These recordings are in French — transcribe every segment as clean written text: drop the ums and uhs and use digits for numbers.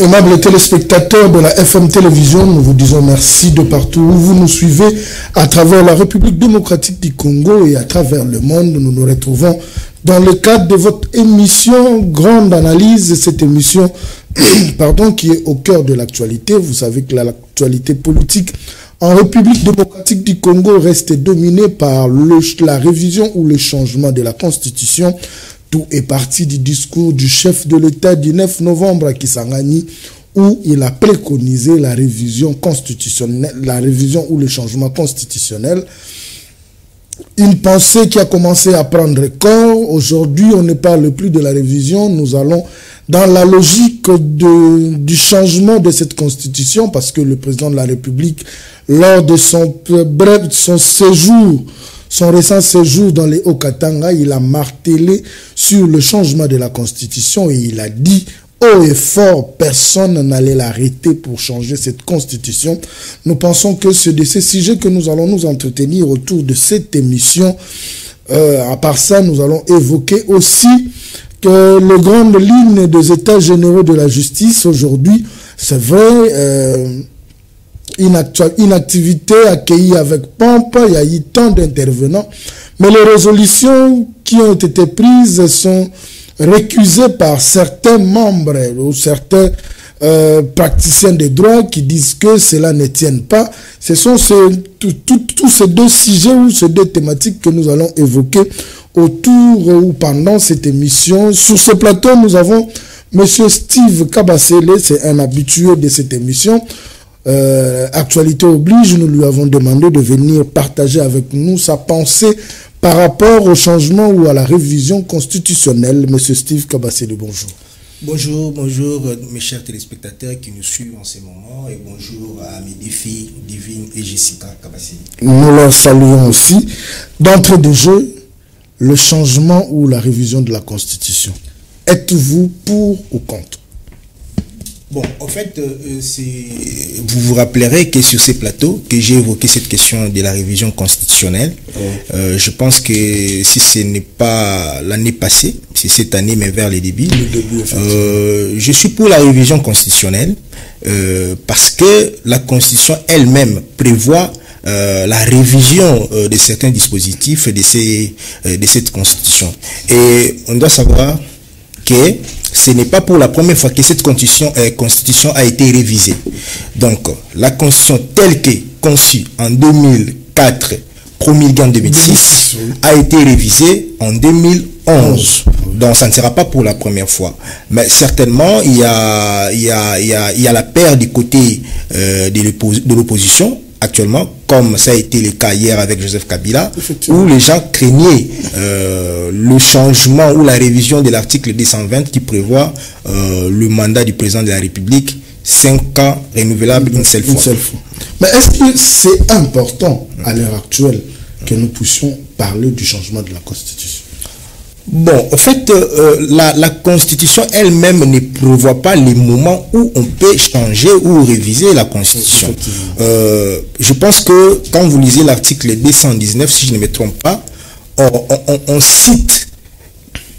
Aimables téléspectateurs de la FM Télévision, nous vous disons merci de partout où vous nous suivez à travers la République démocratique du Congo et à travers le monde. Nous nous retrouvons dans le cadre de votre émission Grande Analyse, cette émission qui est au cœur de l'actualité. Vous savez que l'actualité politique en République démocratique du Congo reste dominée par la révision ou le changement de la Constitution. Tout est parti du discours du chef de l'État du 9 novembre à Kisangani, où il a préconisé la révision constitutionnelle, la révision ou le changement constitutionnel. Une pensée qui a commencé à prendre corps. Aujourd'hui, on ne parle plus de la révision. Nous allons dans la logique du changement de cette constitution, parce que le président de la République, lors de son récent séjour dans les Hauts-Katanga, il a martelé sur le changement de la Constitution et il a dit haut et fort, personne n'allait l'arrêter pour changer cette Constitution. Nous pensons que c'est de ces sujets que nous allons nous entretenir autour de cette émission. À part ça, nous allons évoquer aussi que les grandes lignes des États généraux de la justice aujourd'hui, c'est vrai, une activité accueillie avec pompe, il y a eu tant d'intervenants, mais les résolutions qui ont été prises sont récusées par certains membres ou certains praticiens des droits qui disent que cela ne tienne pas. Ce sont tous ces deux sujets ou ces deux thématiques que nous allons évoquer autour ou pendant cette émission. Sur ce plateau, nous avons M. Steve Kabasele, c'est un habitué de cette émission. Actualité oblige, nous lui avons demandé de venir partager avec nous sa pensée par rapport au changement ou à la révision constitutionnelle. Monsieur Steve Kabasele, bonjour. Bonjour mes chers téléspectateurs qui nous suivent en ce moment et bonjour à mes deux filles, Divine et Jessica Kabasele. Nous leur saluons aussi. D'entrée de jeu, le changement ou la révision de la Constitution. Êtes-vous pour ou contre? Bon, en fait, vous vous rappellerez que sur ces plateaux, que j'ai évoqué cette question de la révision constitutionnelle. Je pense que si ce n'est pas l'année passée, c'est cette année, mais vers les débuts, je suis pour la révision constitutionnelle parce que la Constitution elle-même prévoit la révision de certains dispositifs de cette Constitution. Et on doit savoir que ce n'est pas pour la première fois que cette constitution a été révisée. Donc, la Constitution telle que conçue en 2004, promulguée en 2006, a été révisée en 2011. Donc, ça ne sera pas pour la première fois. Mais certainement, il y a la paire du côté de l'opposition, actuellement, comme ça a été le cas hier avec Joseph Kabila, où les gens craignaient le changement ou la révision de l'article 220 qui prévoit le mandat du président de la République, 5 ans renouvelables une seule fois. Mais est-ce que c'est important à l'heure actuelle que nous puissions parler du changement de la Constitution? Bon, en fait, la Constitution elle-même ne prévoit pas les moments où on peut changer ou réviser la Constitution. Je pense que quand vous lisez l'article 219, si je ne me trompe pas, on cite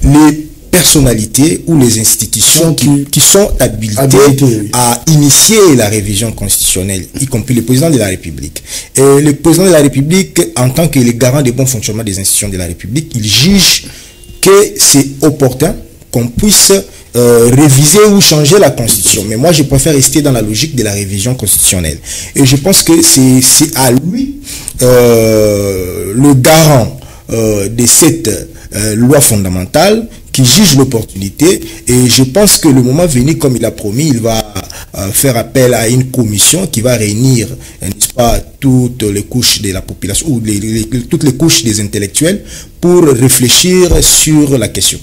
les personnalités ou les institutions qui sont habilitées à initier la révision constitutionnelle, y compris le président de la République. Et le président de la République, en tant que le garant du bon fonctionnement des institutions de la République, il juge que c'est opportun qu'on puisse réviser ou changer la Constitution. Mais moi, je préfère rester dans la logique de la révision constitutionnelle. Et je pense que c'est à lui, le garant de cette loi fondamentale, qui juge l'opportunité. Et je pense que le moment venu, comme il a promis, il va faire appel à une commission qui va réunir, n'est-ce pas, toutes les couches de la population ou toutes les couches des intellectuels pour réfléchir sur la question.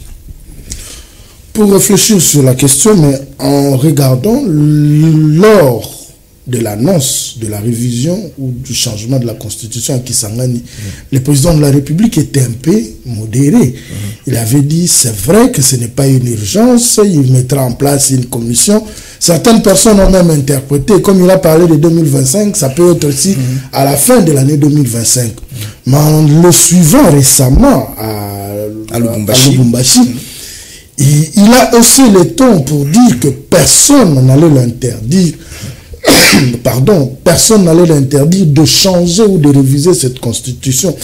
Pour réfléchir sur la question, mais en regardant lors de l'annonce de la révision ou du changement de la constitution à Kisangani, le président de la République était un peu modéré. Il avait dit, c'est vrai que ce n'est pas une urgence, il mettra en place une commission. Certaines personnes ont même interprété, comme il a parlé de 2025, ça peut être aussi à la fin de l'année 2025. Mais en le suivant récemment à Lubumbashi, il a aussi le ton pour dire que personne n'allait l'interdire. Personne n'allait l'interdire de changer ou de réviser cette constitution.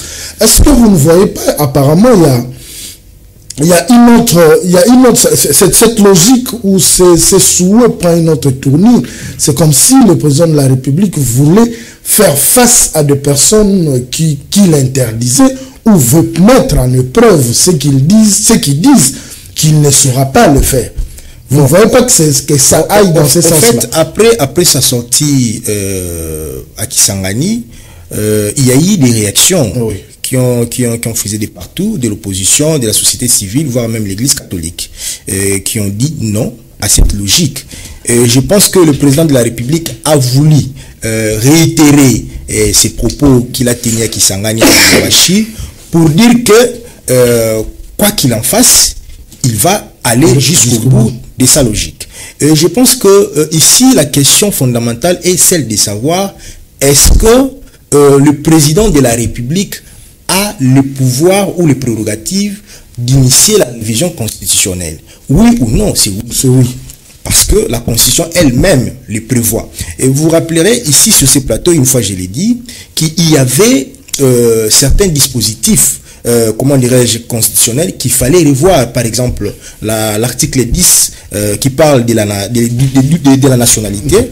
Est-ce que vous ne voyez pas, apparemment, il y a une autre, cette logique où ces souhaits prennent une autre tournure. C'est comme si le président de la République voulait faire face à des personnes qui l'interdisaient ou veut mettre en épreuve ce qu'ils disent qu'il ne saura pas le faire. Vous ne voyez pas que ça aille dans ce sens-là? En fait, après sa sortie à Kisangani, il y a eu des réactions qui ont fait de partout, de l'opposition, de la société civile, voire même l'Église catholique, qui ont dit non à cette logique. Je pense que le président de la République a voulu réitérer ses propos qu'il a tenus à Kisangani, à Lubumbashi, pour dire que quoi qu'il en fasse, il va aller jusqu'au bout de sa logique. Et je pense que ici, la question fondamentale est celle de savoir est-ce que le président de la République a le pouvoir ou les prérogatives d'initier la révision constitutionnelle? Oui ou non? C'est oui. C'est oui. Parce que la Constitution elle-même le prévoit. Et vous vous rappellerez ici sur ce plateau, une fois je l'ai dit, qu'il y avait certains dispositifs comment dirais-je, constitutionnel qu'il fallait revoir. Par exemple, l'article 10 qui parle de la nationalité.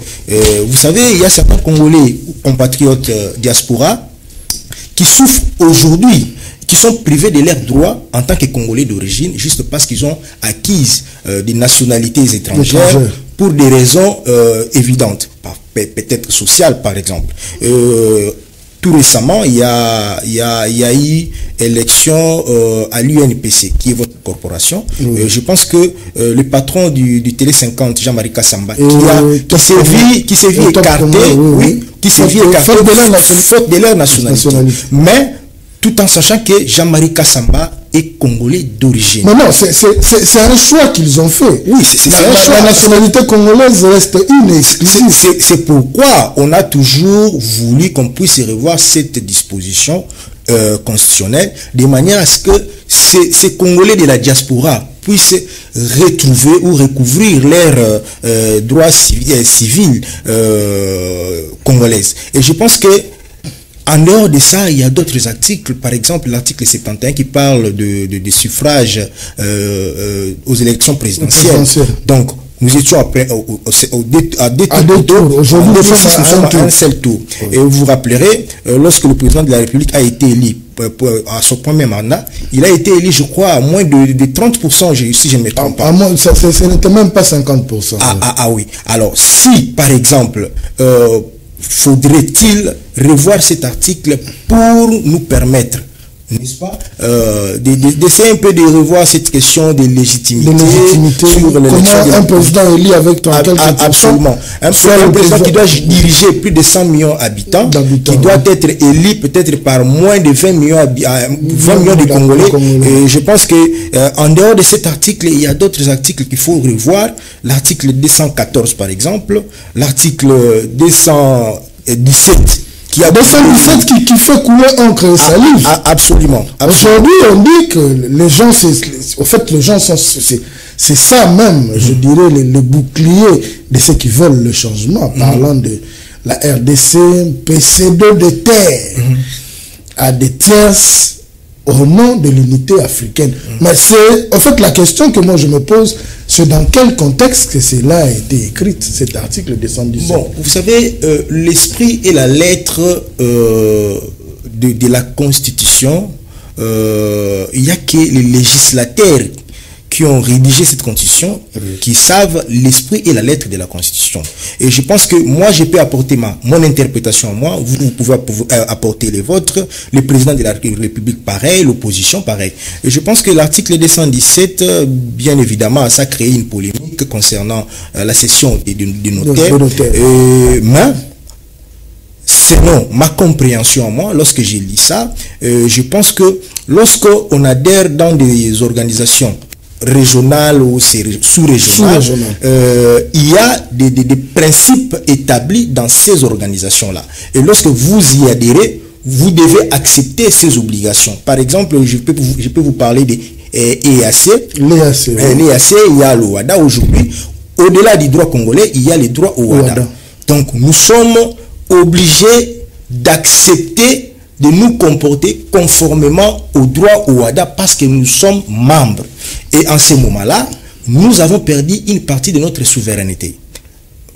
Vous savez, il y a certains Congolais compatriotes diaspora qui souffrent aujourd'hui, qui sont privés de leurs droits en tant que Congolais d'origine, juste parce qu'ils ont acquis des nationalités étrangères pour des raisons évidentes, peut-être sociales par exemple. Tout récemment, il y a eu élection à l'UNPC, qui est votre corporation. Je pense que le patron du Télé 50, Jean-Marie Kassamba, qui s'est vu écarté, faute de leur nationalité. Mais tout en sachant que Jean-Marie Kassamba est congolais d'origine. Mais non, c'est un choix qu'ils ont fait. Oui, la nationalité congolaise reste une exclusive. C'est pourquoi on a toujours voulu qu'on puisse revoir cette disposition constitutionnelle, de manière à ce que ces Congolais de la diaspora puissent retrouver ou recouvrir leurs droits civils congolaises. Et je pense que en dehors de ça, il y a d'autres articles, par exemple l'article 71 qui parle de suffrage aux élections présidentielles. Donc, nous étions à deux tours. Aujourd'hui, nous sommes à un seul tour. Et vous vous rappellerez, lorsque le président de la République a été élu à son premier mandat, il a été élu, je crois, à moins de 30%, si je ne me trompe pas. Ce n'était même pas 50%. Oui. Alors, si, par exemple, faudrait-il revoir cet article pour nous permettre, n'est-ce pas, d'essayer un peu de revoir cette question de légitimité, sur comment un président élu avec absolument. Un président qui doit diriger plus de 100 millions d'habitants, qui doit être élu peut-être par moins de 20 millions de Congolais. Et je pense que en dehors de cet article, il y a d'autres articles qu'il faut revoir. L'article 214 par exemple, l'article 217 qui a 217 qui fait couler encre et salive. Absolument. Aujourd'hui, on dit que les gens, c'est ça même, je dirais, le bouclier de ceux qui veulent le changement, parlant de la RDC, PC2 de terre, à des tierces au nom de l'unité africaine. Mais c'est, en fait, la question que moi je me pose, c'est dans quel contexte que cela a été écrit, cet article 217. Bon, vous savez, l'esprit et la lettre de la Constitution, il n'y a que les législateurs qui ont rédigé cette constitution, qui savent l'esprit et la lettre de la constitution. Et je pense que moi, je peux apporter mon interprétation à moi, vous pouvez apporter les vôtres, le président de la République pareil, l'opposition pareil. Et je pense que l'article 217, bien évidemment, ça a créé une polémique concernant la cession des notaires. Mais Sinon, ma compréhension à moi, lorsque j'ai lu ça, je pense que lorsqu'on adhère dans des organisations régionales ou sous-régionales, il y a des principes établis dans ces organisations-là. Et lorsque vous y adhérez, vous devez accepter ces obligations. Par exemple, je peux vous parler des EAC. L'EAC, il y a l'OADA. Aujourd'hui, au-delà du droit congolais, il y a les droits OADA. Donc, nous sommes obligés d'accepter de nous comporter conformément aux droits OADA parce que nous sommes membres. Et en ce moment-là, nous avons perdu une partie de notre souveraineté.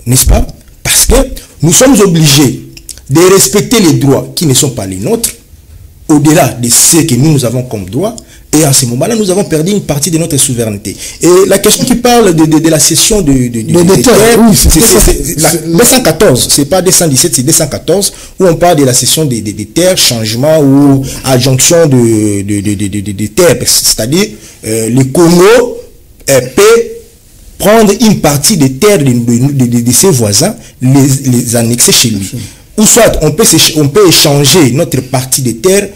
N'est-ce pas? Parce que nous sommes obligés de respecter les droits qui ne sont pas les nôtres, au-delà de ce que nous avons comme droit. Et en ce moment-là, nous avons perdu une partie de notre souveraineté. Et la question qui parle de la cession de terres, oui, c'est 214, c'est pas 217, c'est 214, où on parle de la cession des terres, changement ou adjonction de terres. C'est-à-dire, le Congo peut prendre une partie des terres de ses voisins, les annexer chez lui. Ou soit on peut échanger notre partie de terre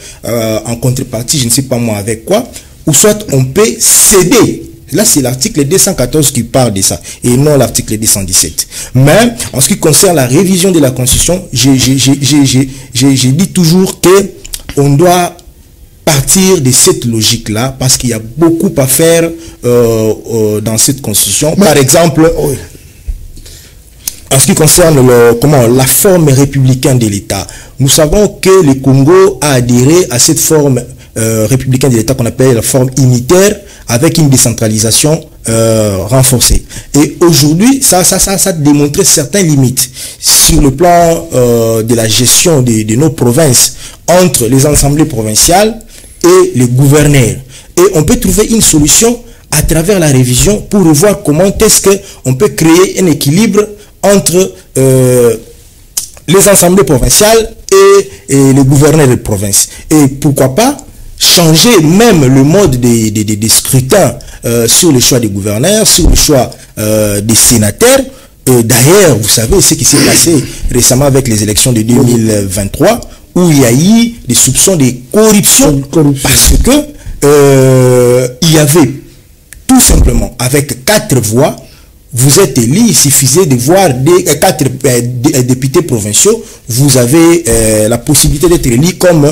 en contrepartie, je ne sais pas moi avec quoi, ou soit on peut céder. Là, c'est l'article 214 qui parle de ça, et non l'article 217. Mais, en ce qui concerne la révision de la Constitution, j'ai dit toujours que on doit partir de cette logique-là, parce qu'il y a beaucoup à faire dans cette Constitution. Par exemple... Oui. En ce qui concerne la forme républicaine de l'État, nous savons que le Congo a adhéré à cette forme républicaine de l'État qu'on appelle la forme unitaire avec une décentralisation renforcée. Et aujourd'hui, ça a démontré certaines limites sur le plan de la gestion de nos provinces entre les assemblées provinciales et les gouverneurs. Et on peut trouver une solution à travers la révision pour revoir comment est-ce qu'on peut créer un équilibre entre les assemblées provinciales et les gouverneurs de province. Et pourquoi pas changer même le mode des scrutins sur le choix des gouverneurs, sur le choix des sénateurs. D'ailleurs, vous savez ce qui s'est passé récemment avec les élections de 2023, où il y a eu des soupçons de corruption. Parce que il y avait tout simplement, avec 4 voix, vous êtes élu, il suffisait de voir 4 députés provinciaux, vous avez la possibilité d'être élu comme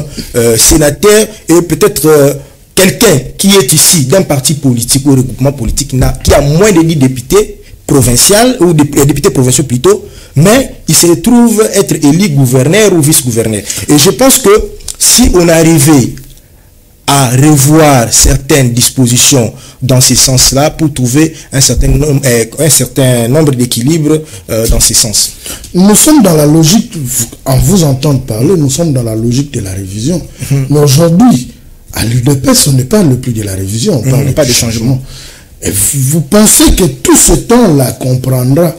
sénateur, et peut-être quelqu'un qui est ici d'un parti politique ou regroupement politique qui a moins de 10 députés provinciaux, ou députés provinciaux plutôt, mais il se retrouve être élu gouverneur ou vice-gouverneur. Et je pense que si on arrivait à revoir certaines dispositions dans ce sens-là pour trouver un certain nombre d'équilibres dans ce sens. Nous sommes dans la logique, en vous entendant parler, nous sommes dans la logique de la révision. Mais aujourd'hui, à l'UDPS, on ne parle plus de la révision, on parle pas de changement. Et vous pensez que tout ce temps-là qu'on prendra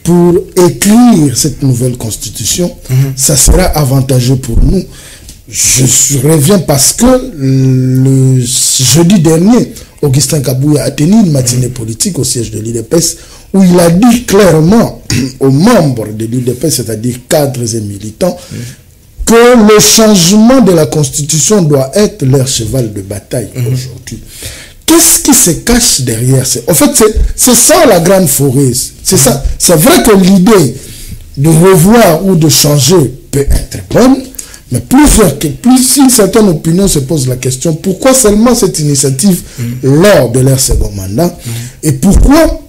pour écrire cette nouvelle constitution, ça sera avantageux pour nous? Je reviens parce que le jeudi dernier, Augustin Kabouya a tenu une matinée politique au siège de l'UDPS où il a dit clairement aux membres de l'UDPS, c'est-à-dire cadres et militants, que le changement de la Constitution doit être leur cheval de bataille aujourd'hui. Qu'est-ce qui se cache derrière ça? En fait, c'est ça la grande forêt. C'est ça. C'est vrai que l'idée de revoir ou de changer peut être bonne, mais plus une certaine opinion se pose la question, pourquoi seulement cette initiative lors de leur second mandat? Et pourquoi,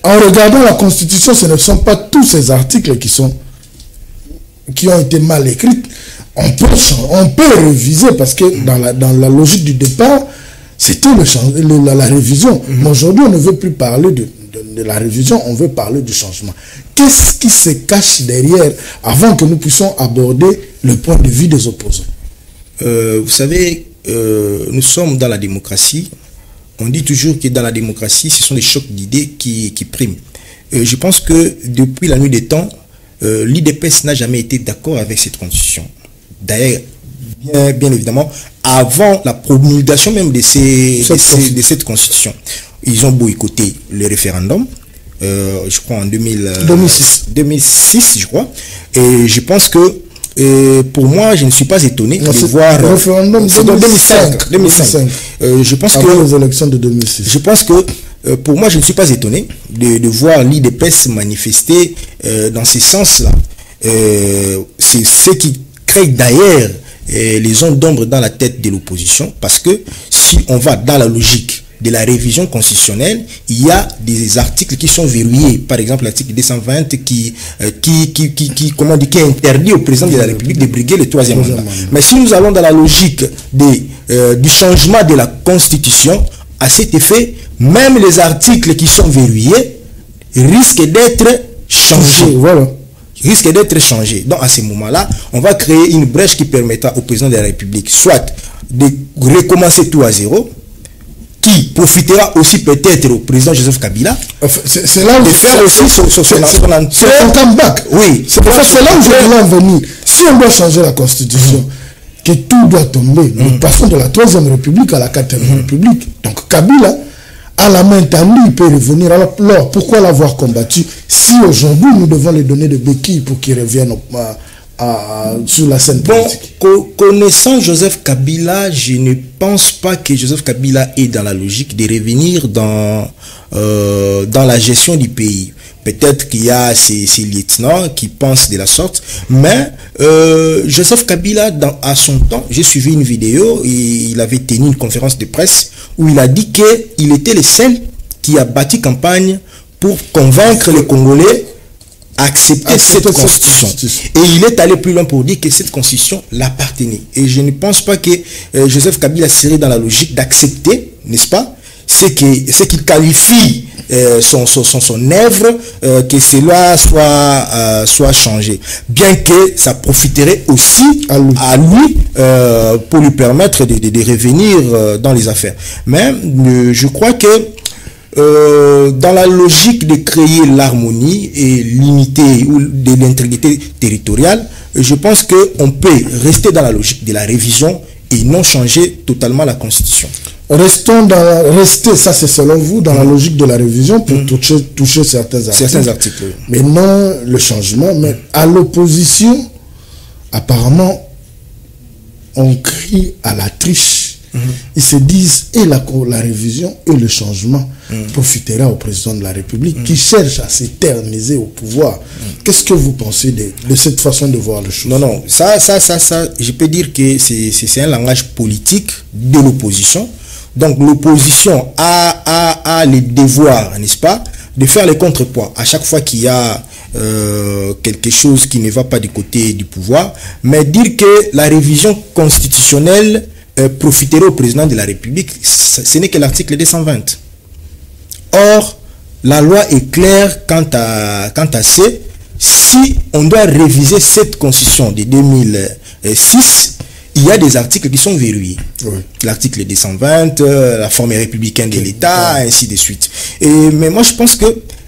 en regardant la Constitution, ce ne sont pas tous ces articles qui ont été mal écrits? On peut réviser, parce que dans la logique du départ, c'était la révision. Mais aujourd'hui, on ne veut plus parler de la révision, on veut parler du changement. Qu'est-ce qui se cache derrière avant que nous puissions aborder le point de vue des opposants? Vous savez, nous sommes dans la démocratie. On dit toujours que dans la démocratie, ce sont des chocs d'idées qui priment. Je pense que depuis la nuit des temps, l'UDPS n'a jamais été d'accord avec cette constitution. D'ailleurs, bien évidemment, avant la promulgation même de cette constitution, ils ont boycotté le référendum, je crois en 2006, je crois. Et je pense que pour moi, je ne suis pas étonné de voir... Le référendum de 2005. Je pense avant les élections de 2006. Je pense que, pour moi, je ne suis pas étonné de voir l'IDPS manifester dans ce sens-là. C'est ce qui crée d'ailleurs les ondes d'ombre dans la tête de l'opposition, parce que si on va dans la logique de la révision constitutionnelle, il y a des articles qui sont verrouillés. Par exemple, l'article 220 qui interdit au président de la République de briguer le troisième mandat. Mais si nous allons dans la logique du changement de la Constitution, à cet effet, même les articles qui sont verrouillés risquent d'être changés. Voilà. Risque d'être changé. Donc à ce moment-là, on va créer une brèche qui permettra au président de la République soit de recommencer tout à zéro, qui profitera aussi peut-être au président Joseph Kabila, c'est là où de faire aussi son comeback. Oui. C'est là où je voulais en venir. Si on doit changer la Constitution, que tout doit tomber, nous passons de la 3e République à la 4e République. Donc Kabila, à la main tendue, il peut revenir. Alors, pourquoi l'avoir combattu si aujourd'hui nous devons lui donner des béquilles pour qu'il revienne sur la scène politique? Connaissant Joseph Kabila, je ne pense pas que Joseph Kabila est dans la logique de revenir dans la gestion du pays. Peut-être qu'il y a ces lieutenants qui pensent de la sorte, mais Joseph Kabila, à son temps, j'ai suivi une vidéo, il avait tenu une conférence de presse où il a dit qu'il était le seul qui a bâti campagne pour convaincre les Congolais à accepter cette constitution. Et il est allé plus loin pour dire que cette constitution l'appartenait. Et je ne pense pas que Joseph Kabila serait dans la logique d'accepter, n'est-ce pas, ce qu'il qualifie son œuvre, que cela soit changé. Bien que ça profiterait aussi à lui pour lui permettre de revenir dans les affaires. Mais je crois que dans la logique de créer l'harmonie et l'unité ou de l'intégrité territoriale, je pense qu'on peut rester dans la logique de la révision et non changer totalement la Constitution. Restez, ça c'est selon vous, dans la logique de la révision pour toucher certains articles. Oui. Mais non le changement. Mais à l'opposition, apparemment, on crie à la triche. Ils se disent et la révision et le changement profitera au président de la République qui cherche à s'éterniser au pouvoir. Qu'est-ce que vous pensez de cette façon de voir les choses? Non, ça, je peux dire que c'est un langage politique de l'opposition. Donc l'opposition a le devoir, n'est-ce pas, de faire les contrepoids à chaque fois qu'il y a quelque chose qui ne va pas du côté du pouvoir, mais dire que la révision constitutionnelle profiterait au président de la République, ce n'est que l'article 220. Or, la loi est claire quant à ce, si on doit réviser cette constitution de 2006, il y a des articles qui sont verrouillés. Oui. L'article 220, la forme républicaine de l'État, ainsi de suite. Mais moi, je pense que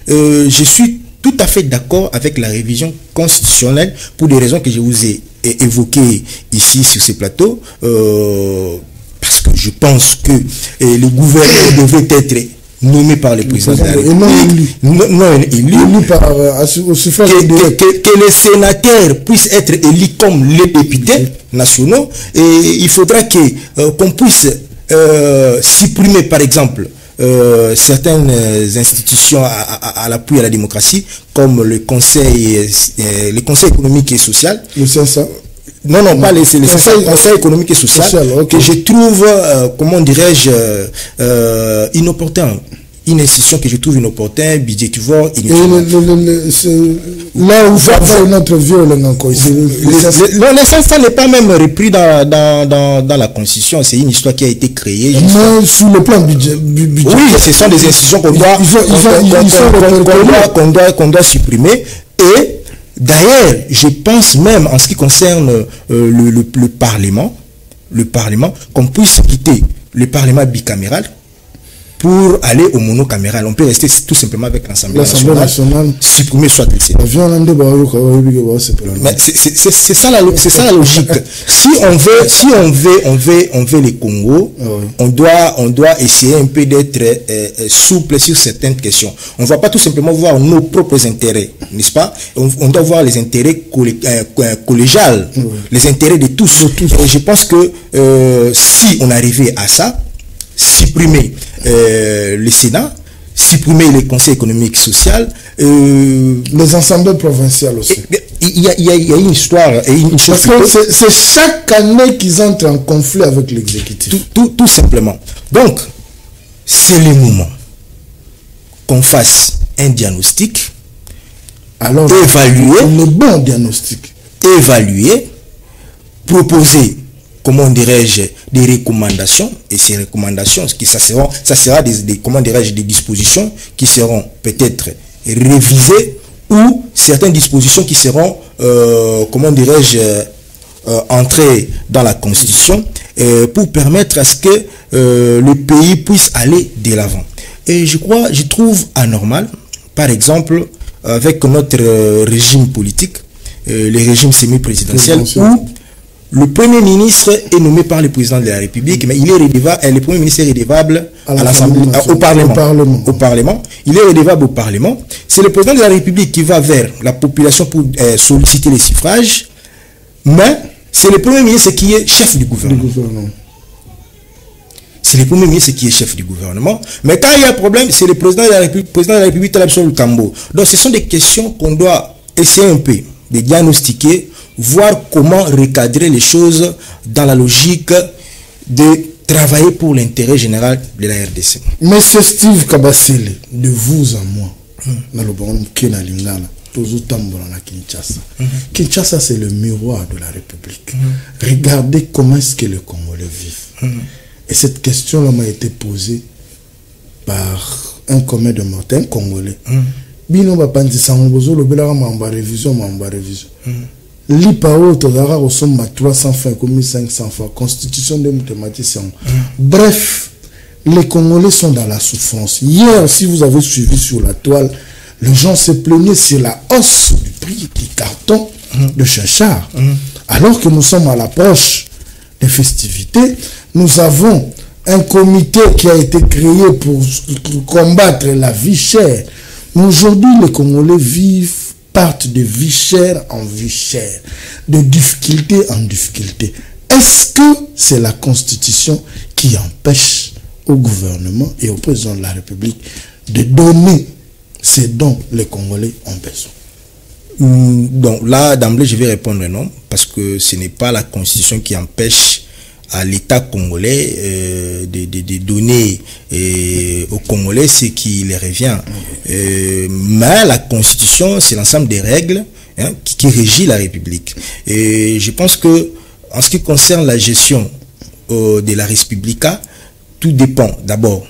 je suis tout à fait d'accord avec la révision constitutionnelle pour des raisons que je vous ai évoquées ici sur ce plateau. Parce que je pense que le gouvernement devrait être nommé par le président de la République, non élu au suffrage que les sénateurs puissent être élus comme les députés nationaux, et il faudra qu'on puisse supprimer par exemple certaines institutions à l'appui à la démocratie, comme le conseil économique et social. Le CSA. Non, pas le conseil économique et social okay. Que je trouve, comment dirais-je, inopportun. Une institution que je trouve inopportune, budgétivore, inutile. Là où va notre vieux ça n'est pas même repris dans la Constitution, c'est une histoire qui a été créée. Mais sur le plan budgétaire. Oui, ce sont des institutions qu'on doit supprimer. Et d'ailleurs, je pense même en ce qui concerne le Parlement, qu'on puisse quitter le Parlement bicaméral pour aller au monocaméral. On peut rester tout simplement avec l'Assemblée nationale, supprimer soit le Sénat. Mais c'est ça la logique. Si on veut les Congo, on doit essayer un peu d'être souple sur certaines questions. On ne va pas tout simplement voir nos propres intérêts, n'est-ce pas? On doit voir les intérêts collégiales, les intérêts de tous. Et je pense que si on arrivait à ça, supprimer le Sénat, supprimer les conseils économiques et sociaux, les assemblées provinciales aussi. Il y a une histoire. Parce que c'est chaque année qu'ils entrent en conflit avec l'exécutif. Tout simplement. Donc, c'est le moment qu'on fasse un diagnostic, alors évaluer, le bon diagnostic, évaluer, proposer, comment dirais-je, des recommandations, et ces recommandations, ça sera des dispositions qui seront peut-être révisées, ou certaines dispositions qui seront, comment dirais-je, entrées dans la Constitution, pour permettre à ce que le pays puisse aller de l'avant. Et je trouve anormal, par exemple, avec notre régime politique, le régime semi-présidentiel, où le Premier ministre est nommé par le président de la République, mais il est redevable, le Premier ministre est redevable au Parlement. Il est redevable au Parlement. C'est le président de la République qui va vers la population pour solliciter les suffrages, mais c'est le Premier ministre qui est chef du gouvernement. C'est le Premier ministre qui est chef du gouvernement. Mais quand il y a un problème, c'est le président de la République, Talabso Lukambo. Donc ce sont des questions qu'on doit essayer un peu de diagnostiquer, voir comment recadrer les choses dans la logique de travailler pour l'intérêt général de la RDC. Monsieur Steve Kabasele, de vous à moi, Kinshasa, c'est le miroir de la République. Regardez comment est-ce que les Congolais vivent. Et cette question-là m'a été posée par un commun de mortels, un Congolais. Bino Bapanzi Sangozo, le Bélara Mamba révision. L'IPAO, Todara, ressemble à 300 francs, comme 1500 francs. Constitution des mathématiciens. Bref, les Congolais sont dans la souffrance. Hier, si vous avez suivi sur la toile, les gens se plaignaient sur la hausse du prix du carton de Chachar. Alors que nous sommes à l'approche des festivités, nous avons un comité qui a été créé pour combattre la vie chère. Mais aujourd'hui, les Congolais partent de vie chère en vie chère, de difficulté en difficulté. Est-ce que c'est la Constitution qui empêche au gouvernement et au président de la République de donner ce dont les Congolais ont besoin? Donc là, d'emblée, je vais répondre non, parce que ce n'est pas la Constitution qui empêche à l'État congolais de donner aux Congolais ce qui les revient. Mais la Constitution, c'est l'ensemble des règles qui régit la République. Et je pense que, en ce qui concerne la gestion de la Respublica, tout dépend d'abord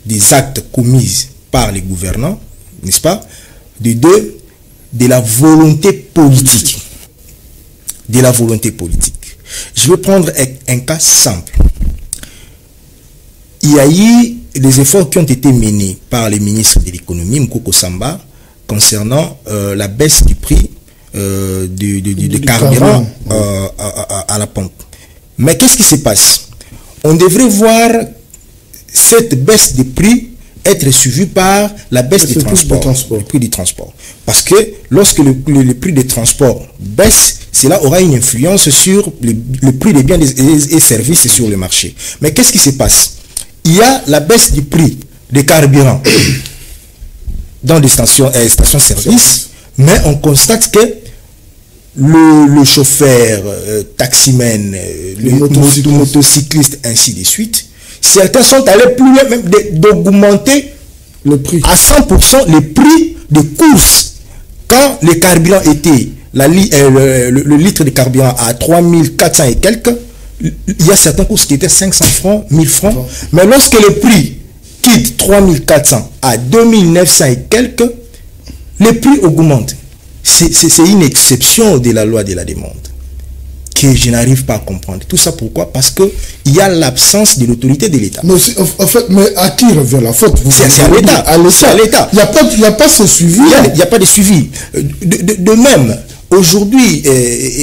des actes commis par les gouvernants, n'est-ce pas? De deux, de la volonté politique. De la volonté politique. Je vais prendre un cas simple. Il y a eu des efforts qui ont été menés par le ministre de l'économie, Mkoko Samba, concernant la baisse du prix de carburant à la pompe. Mais qu'est-ce qui se passe? On devrait voir cette baisse de prix être suivie par la baisse du transport, le prix du transport. Parce que lorsque le prix des transports baisse, cela aura une influence sur le prix des biens et services sur le marché. Mais qu'est-ce qui se passe? Il y a la baisse du prix des carburants dans des stations-service, mais on constate que le chauffeur, taximan, le motocycliste, ainsi de suite, certains sont allés plus loin même d'augmenter le prix à 100% le prix de course. Quand le carburant était, le litre de carburant à 3400 et quelques, il y a certaines courses qui étaient 500 francs, 1000 francs. Mais lorsque le prix quitte 3400 à 2900 et quelques, le prix augmente. C'est une exception de la loi de la demande. que je n'arrive pas à comprendre. Tout ça pourquoi? Parce que il y a l'absence de l'autorité de l'État. Mais en fait, mais à qui revient la faute? C'est à l'État. C'est à l'État. Il n'y a pas ce suivi. Il n'y a pas de suivi. De même, aujourd'hui,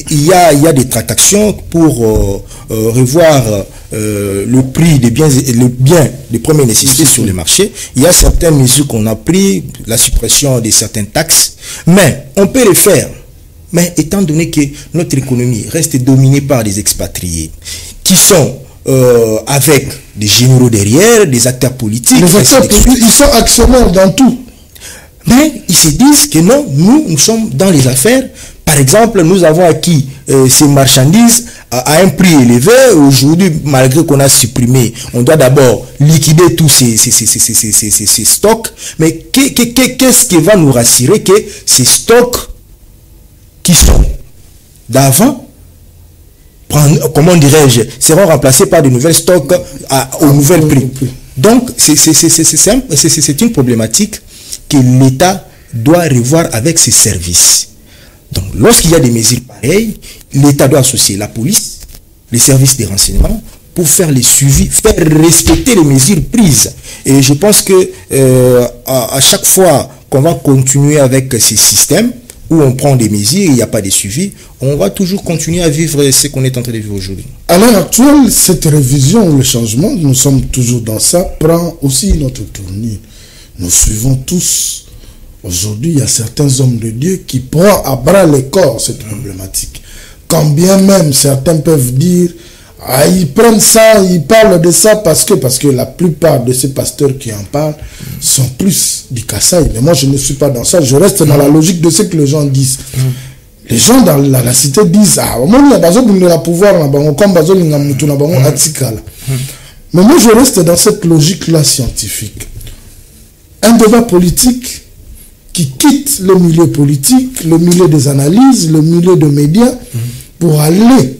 il y a des tractations pour revoir le prix des biens de première nécessité sur le marché. Il y a certaines mesures qu'on a prises, la suppression de certaines taxes, mais on peut le faire. Mais étant donné que notre économie reste dominée par des expatriés qui sont avec des généraux derrière, des acteurs politiques. Les acteurs politiques, ils sont actionnaires dans tout. Mais ils se disent que non, nous sommes dans les affaires. Par exemple, nous avons acquis ces marchandises à un prix élevé. Aujourd'hui, malgré qu'on a supprimé, on doit d'abord liquider tous ces stocks. Mais qu'est-ce qui va nous rassurer que ces stocks qui sont d'avant, comment dirais-je, seront remplacés par de nouvelles stocks au nouvel prix. Donc, c'est une problématique que l'État doit revoir avec ses services. Donc, lorsqu'il y a des mesures pareilles, l'État doit associer la police, les services de renseignement, pour faire les suivis, faire respecter les mesures prises. Et je pense que à chaque fois qu'on va continuer avec ces systèmes, où on prend des mesures, il n'y a pas de suivi, on va toujours continuer à vivre ce qu'on est en train de vivre aujourd'hui. À l'heure actuelle, cette révision, le changement, nous sommes toujours dans ça, prend aussi notre tournure. Nous suivons tous. Aujourd'hui, il y a certains hommes de Dieu qui prennent à bras le corps cette problématique. Quand bien même certains peuvent dire, ils prennent ça, ils parlent de ça parce que la plupart de ces pasteurs qui en parlent sont plus du Kassai. Mais moi, je ne suis pas dans ça. Je reste dans la logique de ce que les gens disent. Les gens dans la cité disent, mais moi, je reste dans cette logique-là scientifique. Un débat politique qui quitte le milieu politique, le milieu des analyses, le milieu des médias, pour aller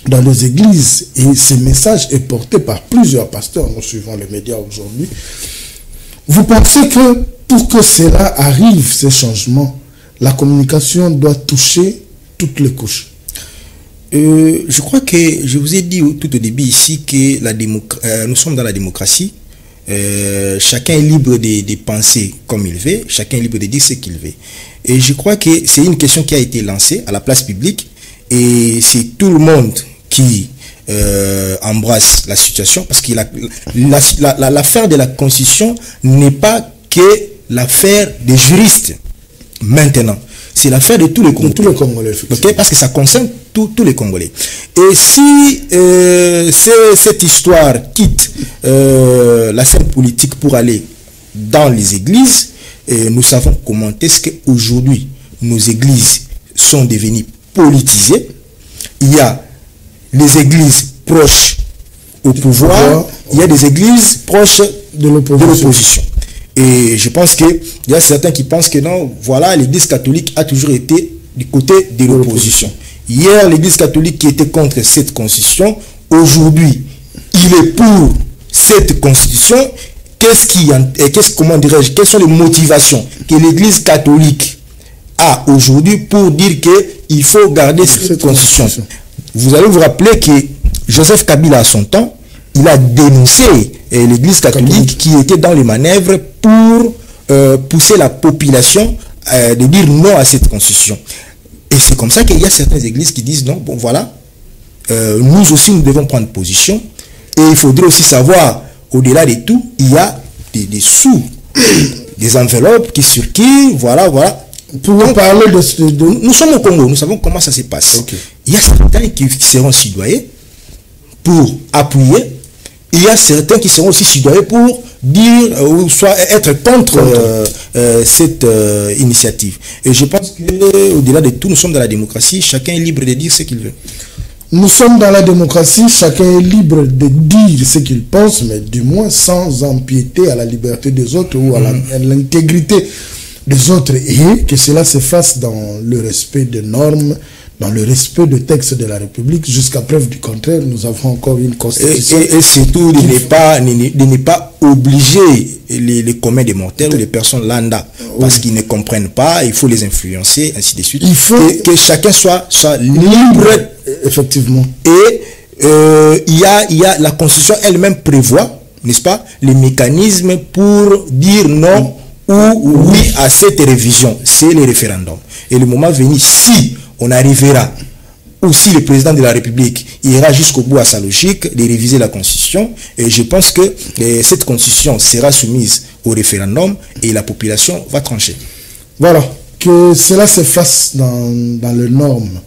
dans les églises, et ce message est porté par plusieurs pasteurs, nous suivons les médias aujourd'hui. Vous pensez que pour que cela arrive, ces changements, la communication doit toucher toutes les couches? Je crois que je vous ai dit tout au début ici que nous sommes dans la démocratie. Chacun est libre de penser comme il veut, chacun est libre de dire ce qu'il veut. Et je crois que c'est une question qui a été lancée à la place publique, et c'est tout le monde qui embrasse la situation, parce que l'affaire de la Constitution n'est pas que l'affaire des juristes maintenant, c'est l'affaire de tous les Congolais. Okay? Parce que ça concerne tous les Congolais. Et si cette histoire quitte la scène politique pour aller dans les églises, nous savons comment est-ce qu'aujourd'hui nos églises sont devenues politisées. Il y a les églises proches au pouvoir, il y a des églises proches de l'opposition. Et je pense qu'il y a certains qui pensent que non, voilà, l'église catholique a toujours été du côté de l'opposition. Hier, l'église catholique qui était contre cette constitution, aujourd'hui, il est pour cette constitution. Comment dirais-je, quelles sont les motivations que l'église catholique a aujourd'hui pour dire qu'il faut garder cette constitution? Vous allez vous rappeler que Joseph Kabila, à son temps, il a dénoncé l'église catholique qui était dans les manœuvres pour pousser la population de dire non à cette constitution. Et c'est comme ça qu'il y a certaines églises qui disent non, bon voilà, nous aussi nous devons prendre position. Et il faudrait aussi savoir, au-delà de tout, il y a des sous, des enveloppes qui circulent, voilà. Pour parler nous sommes au Congo, nous savons comment ça se passe. Okay. Il y a certains qui seront citoyens pour appuyer. Il y a certains qui seront aussi citoyens pour dire ou soit être contre cette initiative. Et je pense qu'au-delà de tout, nous sommes dans la démocratie. Chacun est libre de dire ce qu'il veut. Nous sommes dans la démocratie. Chacun est libre de dire ce qu'il pense, mais du moins sans empiéter à la liberté des autres ou à l'intégrité des autres, et que cela se fasse dans le respect des normes, dans le respect des textes de la République. Jusqu'à preuve du contraire, nous avons encore une constitution. Et surtout, de ne pas obliger les communs des mortels ou les personnes lambda, parce qu'ils ne comprennent pas, il faut les influencer, ainsi de suite. Il faut que chacun soit libre. Effectivement. Et il y a la Constitution elle-même prévoit, n'est-ce pas, les mécanismes pour dire non ou oui à cette révision. C'est les référendums. Et le moment venu, si on arrivera, ou si le président de la République ira jusqu'au bout à sa logique de réviser la Constitution, et je pense que cette Constitution sera soumise au référendum et la population va trancher. Voilà, que cela se fasse dans les normes.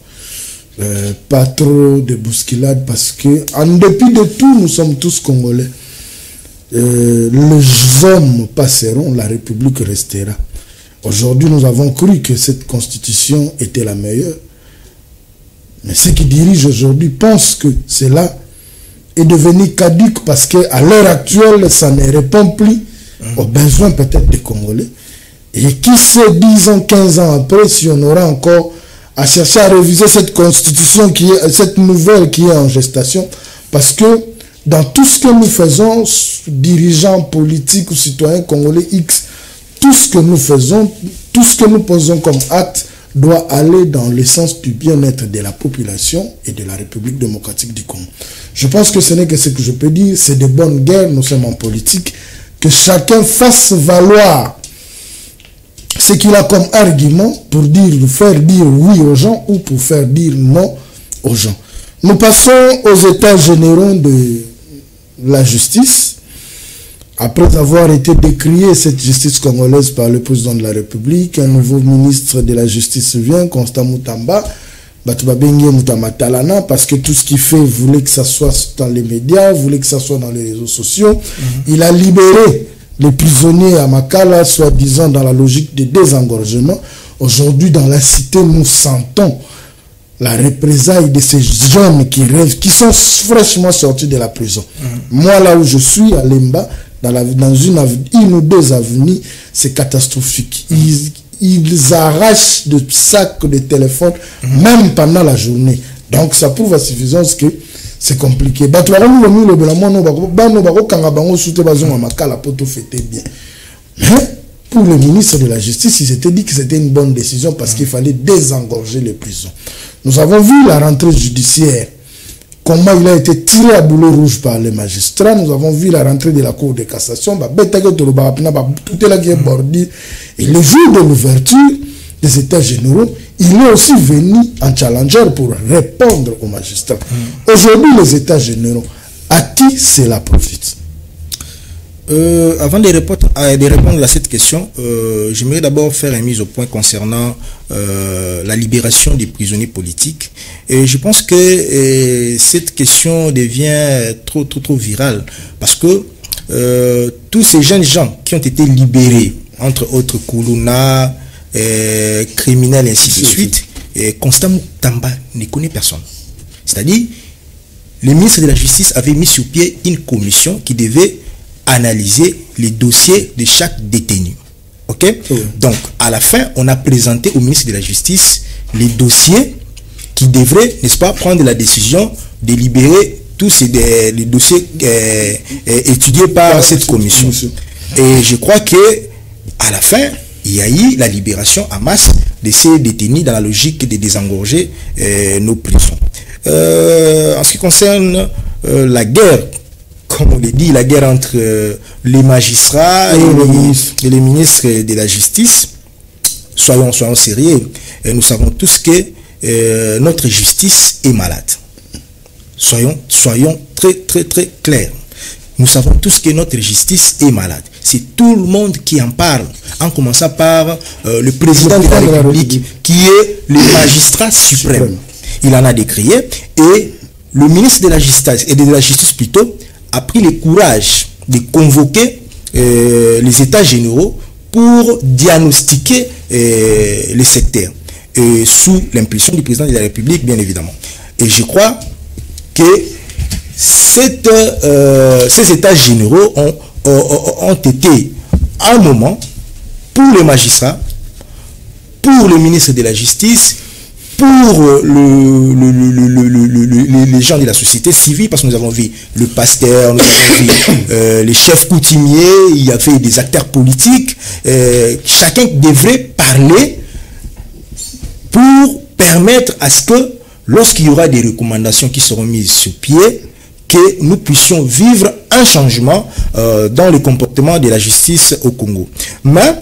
Pas trop de bousculade, parce que en dépit de tout, nous sommes tous Congolais. Les hommes passeront, la République restera. Aujourd'hui, nous avons cru que cette constitution était la meilleure. Mais ceux qui dirigent aujourd'hui pensent que cela est devenu caduque parce qu'à l'heure actuelle, ça ne répond plus aux besoins peut-être des Congolais. Et qui sait, 10 ans, 15 ans après, si on aura encore à chercher à réviser cette constitution, cette nouvelle qui est en gestation, parce que dans tout ce que nous faisons, dirigeants politiques ou citoyens congolais X, tout ce que nous faisons, tout ce que nous posons comme acte doit aller dans le sens du bien-être de la population et de la République démocratique du Congo. Je pense que ce n'est que ce que je peux dire, c'est de bonnes guerres, nous sommes en politique, que chacun fasse valoir ce qu'il a comme argument pour faire dire oui aux gens ou pour faire dire non aux gens. Nous passons aux états généraux de la justice. Après avoir été décrié cette justice congolaise par le président de la République, un nouveau ministre de la justice vient, Constant Moutamba, parce que tout ce qu'il fait voulait que ça soit dans les médias, voulait que ça soit dans les réseaux sociaux. Il a libéré les prisonniers à Makala, soi-disant dans la logique de désengorgement. Aujourd'hui, dans la cité, nous sentons la représailles de ces jeunes qui rêvent, qui sont fraîchement sortis de la prison. Moi, là où je suis, à Lemba, dans une ou deux avenues, c'est catastrophique. Ils arrachent des sacs de téléphones, même pendant la journée. Donc, ça prouve à suffisance que c'est compliqué. Mais pour le ministre de la Justice, ils s'étaient dit que c'était une bonne décision parce qu'il fallait désengorger les prisons. Nous avons vu la rentrée judiciaire, comment il a été tiré à boulet rouge par les magistrats. Nous avons vu la rentrée de la Cour de cassation. Et le jour de l'ouverture des États généraux, il est aussi venu en challenger pour répondre aux magistrats. Aujourd'hui, les États généraux, à qui cela profite? Avant de répondre à cette question, j'aimerais d'abord faire une mise au point concernant la libération des prisonniers politiques. Et je pense que cette question devient trop virale parce que tous ces jeunes gens qui ont été libérés, entre autres Koulouna, criminels et ainsi de suite, Constant Moutamba ne connaît personne. C'est-à-dire, le ministre de la Justice avait mis sur pied une commission qui devait analyser les dossiers de chaque détenu. Ok? Donc, à la fin, on a présenté au ministre de la Justice les dossiers qui devraient, n'est-ce pas, prendre la décision de libérer tous les dossiers étudiés par cette commission. Et je crois que à la fin, il y a eu la libération en masse de ces détenus dans la logique de désengorger nos prisons. En ce qui concerne la guerre, comme on l'a dit, la guerre entre les magistrats et les ministres de la Justice, soyons sérieux. Et nous savons tous que notre justice est malade. Soyons très clairs. Nous savons tous que notre justice est malade. C'est tout le monde qui en parle, en commençant par le président de la République, qui est le magistrat suprême. Il en a décrié, et le ministre de la Justice, plutôt, a pris le courage de convoquer les États généraux pour diagnostiquer les secteurs, sous l'impulsion du président de la République, bien évidemment. Et je crois que ces États généraux ont été, à un moment, pour les magistrats, pour le ministre de la Justice, pour les gens de la société civile, parce que nous avons vu le pasteur, nous avons vu les chefs coutumiers, il y avait des acteurs politiques, chacun devrait parler pour permettre à ce que, lorsqu'il y aura des recommandations qui seront mises sur pied, que nous puissions vivre un changement dans le comportement de la justice au Congo. Mais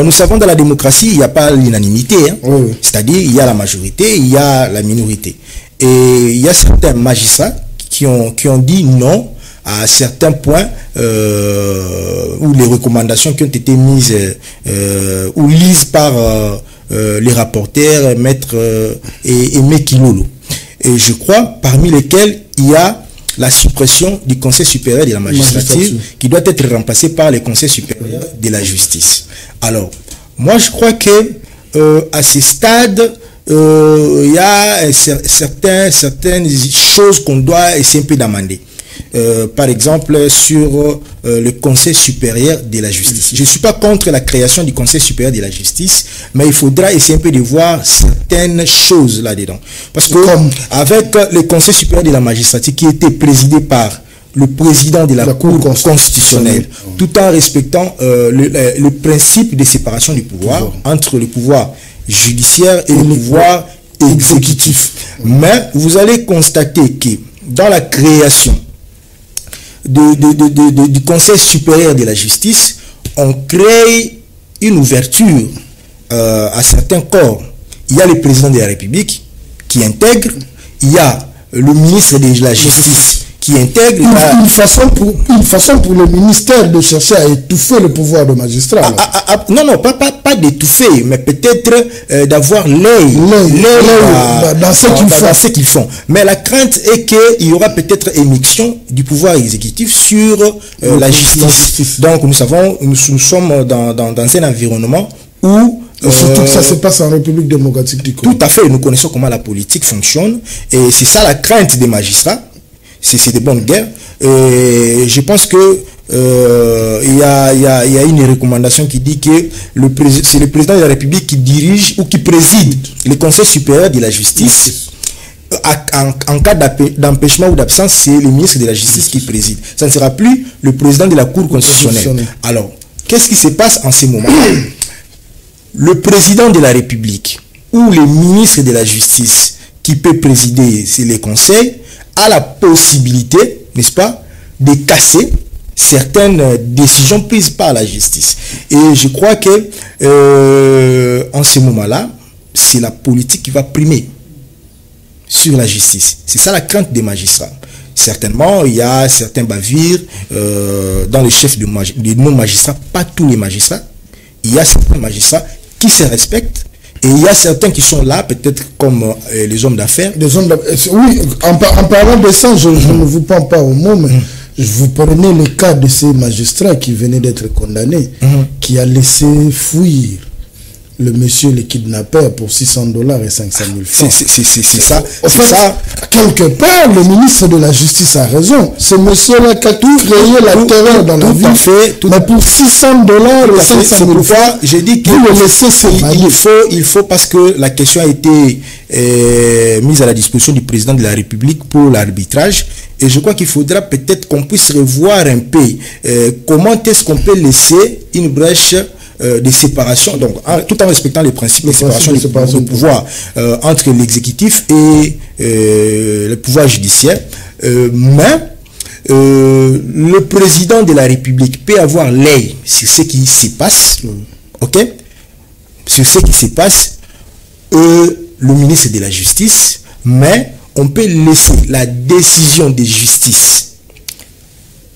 nous savons, dans la démocratie, il n'y a pas l'unanimité. Hein. Oui. C'est-à-dire, il y a la majorité, il y a la minorité. Et il y a certains magistrats qui ont dit non à certains points où les recommandations qui ont été mises ou lises par les rapporteurs, Maître Aimé Kilolo. Et je crois, parmi lesquels il y a la suppression du Conseil supérieur de la magistrature qui doit être remplacé par le Conseil supérieur de la justice. Alors, moi je crois que à ce stade, il y a certaines choses qu'on doit essayer un peu d'amender. Par exemple, sur le Conseil supérieur de la justice. Je ne suis pas contre la création du Conseil supérieur de la justice, mais il faudra essayer un peu de voir certaines choses là-dedans. Parce que, avec le Conseil supérieur de la magistrature qui était présidé par le président de la Cour constitutionnelle, tout en respectant le principe de séparation du pouvoir entre le pouvoir judiciaire et le pouvoir exécutif. Mais vous allez constater que dans la création du Conseil supérieur de la justice, on crée une ouverture à certains corps. Il y a le président de la République qui intègre, il y a le ministre de la Justice qui intègre... Une façon pour le ministère de chercher à étouffer le pouvoir de magistrat. Non, pas d'étouffer, mais peut-être d'avoir l'œil dans ce qu'ils font. Mais la crainte est qu'il y aura peut-être émission du pouvoir exécutif sur la justice. Donc nous savons, nous sommes dans un environnement où... surtout que ça se passe en République démocratique du Congo. Tout à fait, nous connaissons comment la politique fonctionne et c'est ça la crainte des magistrats. C'est de bonnes guerres. Et je pense que il y a une recommandation qui dit que c'est le président de la République qui dirige ou qui préside le Conseil supérieur de la justice. En cas d'empêchement ou d'absence, c'est le ministre de la Justice qui préside. Ça ne sera plus le président de la Cour constitutionnelle. Alors, qu'est-ce qui se passe en ce moment? Le président de la République ou le ministre de la Justice qui peut présider les conseils a la possibilité, n'est-ce pas, de casser certaines décisions prises par la justice. Et je crois que en ce moment-là, c'est la politique qui va primer sur la justice. C'est ça la crainte des magistrats. Certainement, il y a certains bavures dans les chefs de non-magistrats, pas tous les magistrats. Il y a certains magistrats qui se respectent. Et il y a certains qui sont là, peut-être comme les hommes d'affaires. Oui, en parlant de ça, je ne vous prends pas au mot, mais je vous prenez le cas de ces magistrats qui venaient d'être condamnés, qui a laissé fuir le monsieur, le kidnappeur, pour $600 et 500 000 francs. C'est ça. Quelque part, le ministre de la Justice a raison. Ce monsieur-là qui a tout créé la terreur dans la ville. Mais pour $600 et 500 000 francs, j'ai dit qu'il faut, parce que la question a été mise à la disposition du président de la République pour l'arbitrage. Et je crois qu'il faudra peut-être qu'on puisse revoir un peu comment est-ce qu'on peut laisser une brèche de séparation, donc tout en respectant les principes de séparation du pouvoir entre l'exécutif et le pouvoir judiciaire. Mais le président de la République peut avoir l'œil sur ce qui se passe, ok, sur ce qui se passe, le ministre de la Justice, mais on peut laisser la décision de justice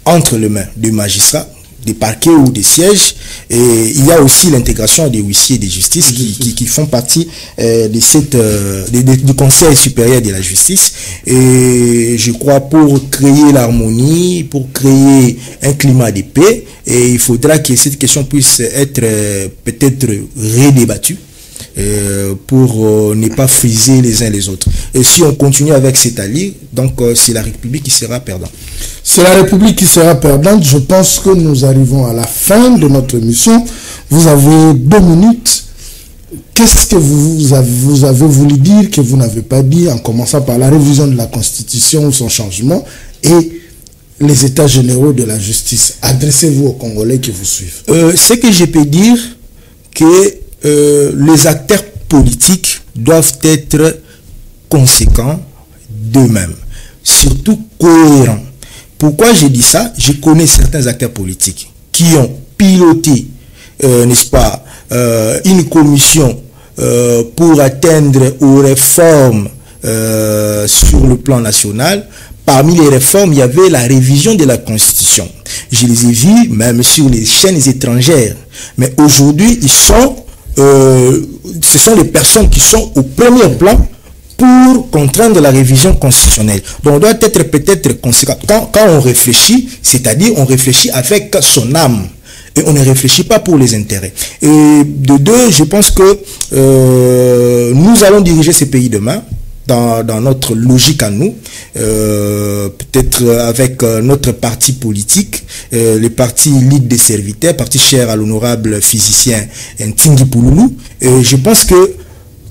entre les mains du magistrat, des parquets ou des sièges, et il y a aussi l'intégration des huissiers de justice qui font partie du Conseil supérieur de la justice. Et je crois pour créer l'harmonie, pour créer un climat de paix, et il faudra que cette question puisse être peut-être redébattue pour ne pas friser les uns les autres. Et si on continue avec cette alliée, donc c'est la République qui sera perdante. C'est la République qui sera perdante. Je pense que nous arrivons à la fin de notre émission. Vous avez 2 minutes Qu'est-ce que vous avez voulu dire que vous n'avez pas dit, en commençant par la révision de la Constitution ou son changement et les états généraux de la justice? Adressez-vous aux Congolais qui vous suivent. Ce que je peux dire, que les acteurs politiques doivent être conséquents d'eux-mêmes, surtout cohérents. Pourquoi je dis ça? Je connais certains acteurs politiques qui ont piloté, n'est-ce pas, une commission pour atteindre aux réformes sur le plan national. Parmi les réformes, il y avait la révision de la Constitution. Je les ai vus même sur les chaînes étrangères. Mais aujourd'hui, ce sont les personnes qui sont au premier plan pour contraindre la révision constitutionnelle. Donc on doit être peut-être conséquent. Quand on réfléchit, c'est-à-dire on réfléchit avec son âme. Et on ne réfléchit pas pour les intérêts. Et de deux, je pense que nous allons diriger ces pays demain dans notre logique à nous, peut-être avec notre parti politique, le parti Ligue des serviteurs, parti cher à l'honorable physicien Ntingi Pouloulou. Et je pense que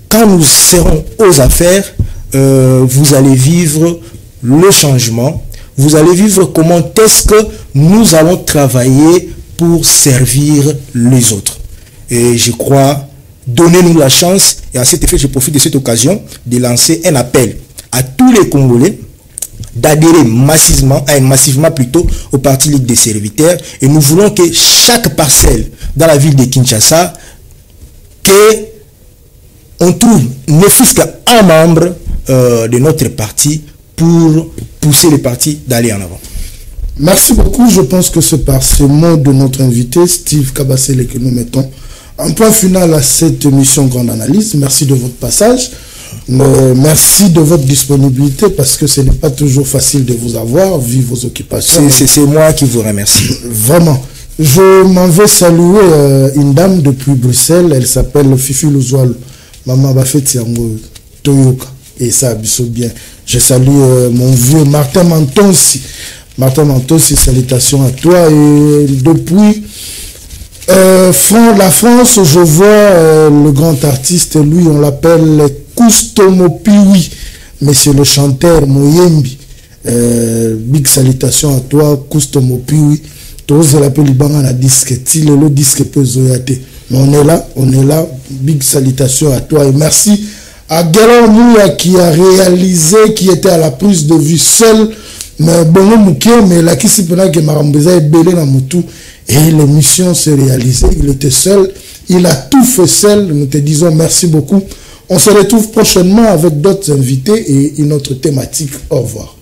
quand nous serons aux affaires, vous allez vivre le changement, vous allez vivre comment est-ce que nous allons travailler pour servir les autres. Et je crois, donnez-nous la chance, et à cet effet, je profite de cette occasion de lancer un appel à tous les Congolais d'adhérer massivement plutôt au Parti Ligue des serviteurs. Et nous voulons que chaque parcelle dans la ville de Kinshasa, qu'on trouve ne fût-ce qu'un membre de notre parti pour pousser le parti d'aller en avant. Merci beaucoup. Je pense que c'est par ces mots de notre invité, Steve Kabasele, que nous mettons un point final à cette émission Grande Analyse. Merci de votre passage. Merci de votre disponibilité, parce que ce n'est pas toujours facile de vous avoir, vu vos occupations. C'est moi qui vous remercie. Vraiment. Je m'en vais saluer une dame depuis Bruxelles. Elle s'appelle Fifi Louzoual. Maman Bafeti Yango Toyoka. Et ça, bien. Je salue mon vieux Martin Mantonsi. Martin Mantonsi, salutations à toi. Et depuis la France, je vois le grand artiste, lui, on l'appelle Kustomo Piwi, mais c'est le chanteur Moyembi. Big salutations à toi, Kustomo Piwi. Tous l'appellent Libanga na disque, le disque peut zoyate. Mais on est là. Big salutations à toi et merci à Galan Mouya qui a réalisé, qui était à la prise de vue seul. Mais bon, mais la qui s'y prenait que Marambeza est belé dans Moutou et l'émission s'est réalisée. Il était seul, il a tout fait seul. Nous te disons merci beaucoup. On se retrouve prochainement avec d'autres invités et une autre thématique. Au revoir.